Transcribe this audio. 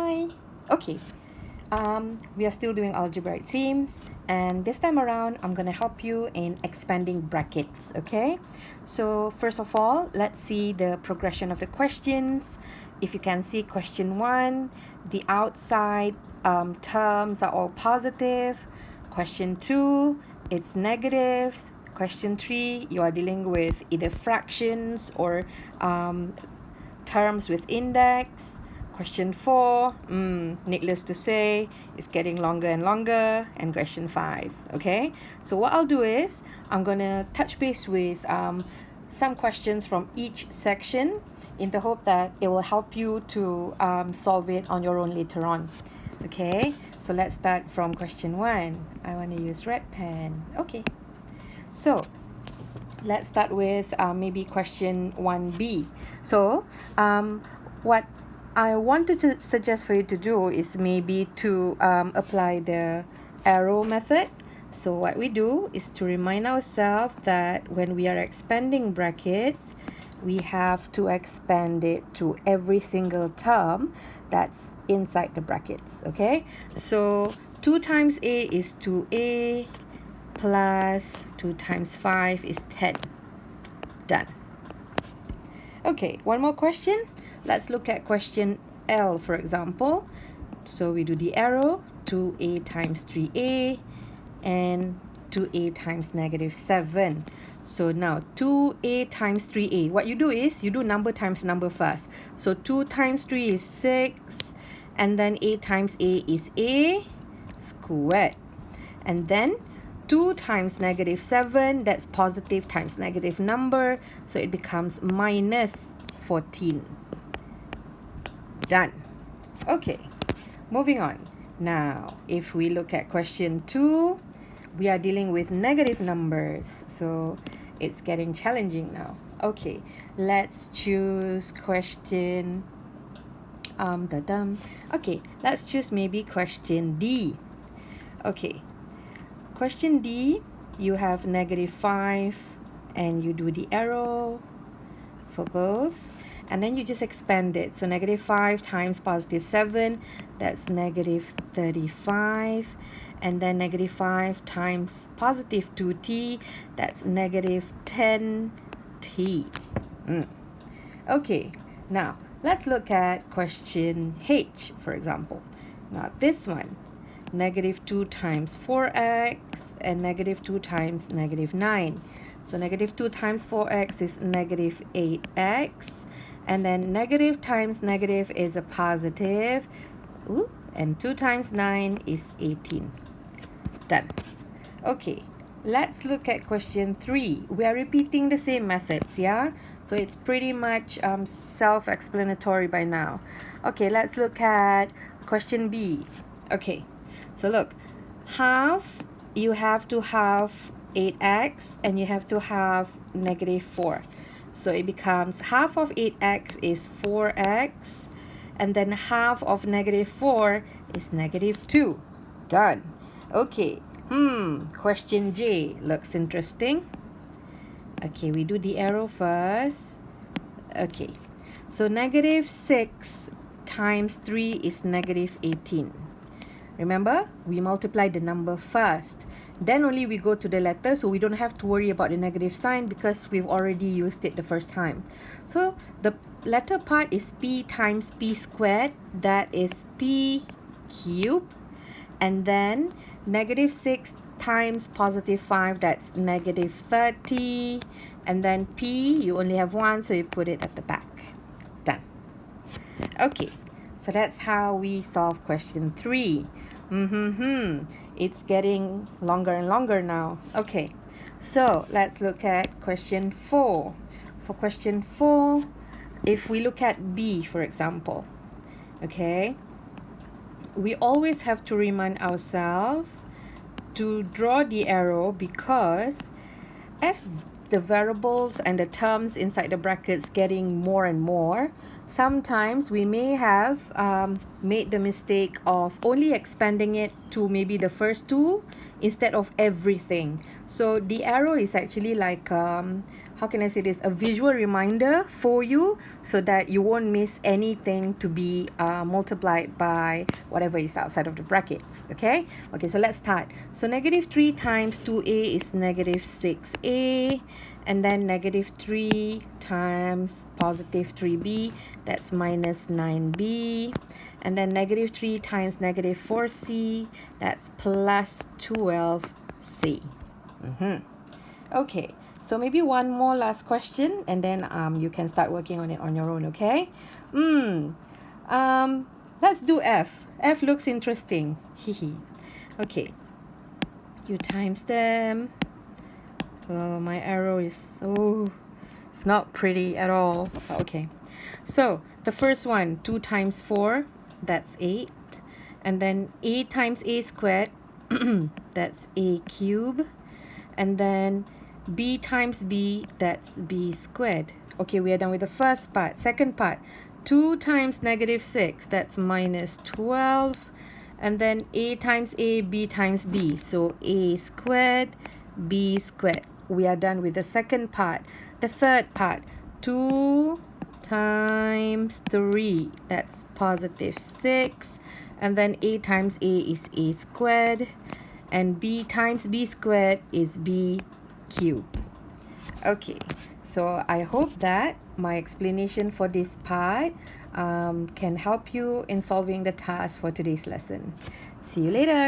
Hi. Okay. We are still doing algebra, it seems, and this time around I'm gonna help you in expanding brackets. Okay, so first of all, let's see the progression of the questions. If you can see question 1, the outside terms are all positive. Question 2, it's negatives. Question 3, you are dealing with either fractions or terms with index. Question 4, needless to say, it's getting longer and longer. And question 5, okay? So what I'll do is, I'm going to touch base with some questions from each section in the hope that it will help you to solve it on your own later on. Okay, so let's start from question 1. I want to use red pen. Okay, so let's start with maybe question 1B. So what I want to suggest for you to do is maybe to apply the arrow method. So what we do is to remind ourselves that when we are expanding brackets, we have to expand it to every single term that's inside the brackets. Okay, so 2 times a is 2a plus 2 times 5 is 10. Done. Okay, one more question. Let's look at question L, for example. So we do the arrow, 2a times 3a and 2a times negative 7. So now 2a times 3a. What you do is you do number times number first. So 2 times 3 is 6, and then a times a is a squared. And then 2 times negative 7, that's positive times negative number, so it becomes minus 14. Done. Okay, moving on. Now, if we look at question 2, we are dealing with negative numbers, so it's getting challenging now. Okay, let's choose question okay, let's choose maybe question D. Okay, question D, you have negative 5 and you do the arrow for both, and then you just expand it. So negative 5 times positive 7, that's negative 35, and then negative 5 times positive 2t, that's negative 10t. Okay, now let's look at question H, for example. Now this one, negative 2 times 4x and negative 2 times negative 9. So negative 2 times 4x is negative 8x, and then negative times negative is a positive. Ooh, and 2 times 9 is 18. Done. Okay, let's look at question 3. We are repeating the same methods, yeah? So it's pretty much self-explanatory by now. Okay, let's look at question B. Okay, so look, half, you have to have 8x and you have to have negative 4. So it becomes half of 8x is 4x, and then half of negative 4 is negative 2. Done. Okay, question J looks interesting. Okay, we do the arrow first. Okay, so negative 6 times 3 is negative 18. Remember, we multiply the number first. Then only we go to the letter, so we don't have to worry about the negative sign because we've already used it the first time. So the letter part is p times p squared, that is p cubed. And then negative 6 times positive 5, that's negative 30. And then p, you only have 1, so you put it at the back. Done. Okay, so that's how we solve question 3. It's getting longer and longer now. Okay, so let's look at question 4. For question 4, if we look at B, for example, okay, we always have to remind ourselves to draw the arrow, because as the variables and the terms inside the brackets getting more and more, sometimes we may have made the mistake of only expanding it to maybe the first two instead of everything. So the arrow is actually like how can I say this, a visual reminder for you so that you won't miss anything to be multiplied by whatever is outside of the brackets. Okay, so let's start. So negative 3 times 2a is negative 6a, and then negative 3 times positive 3b, that's minus 9b, and then negative 3 times negative 4c, that's plus 12c. Okay, so maybe one more last question, and then you can start working on it on your own. Okay, let's do f. F looks interesting. Okay, you times them. Oh, my arrow is, oh, it's not pretty at all. Okay, so the first one, 2 times 4, that's 8. And then a times a squared, that's a cube. And then b times b, that's b squared. Okay, we are done with the first part. Second part, 2 times negative 6, that's minus 12. And then a times a, b times b, so a squared, b squared. We are done with the second part. The third part, 2 times 3, that's positive 6. And then a times a is a squared, and b times b squared is b cubed. Okay, so I hope that my explanation for this part can help you in solving the task for today's lesson. See you later.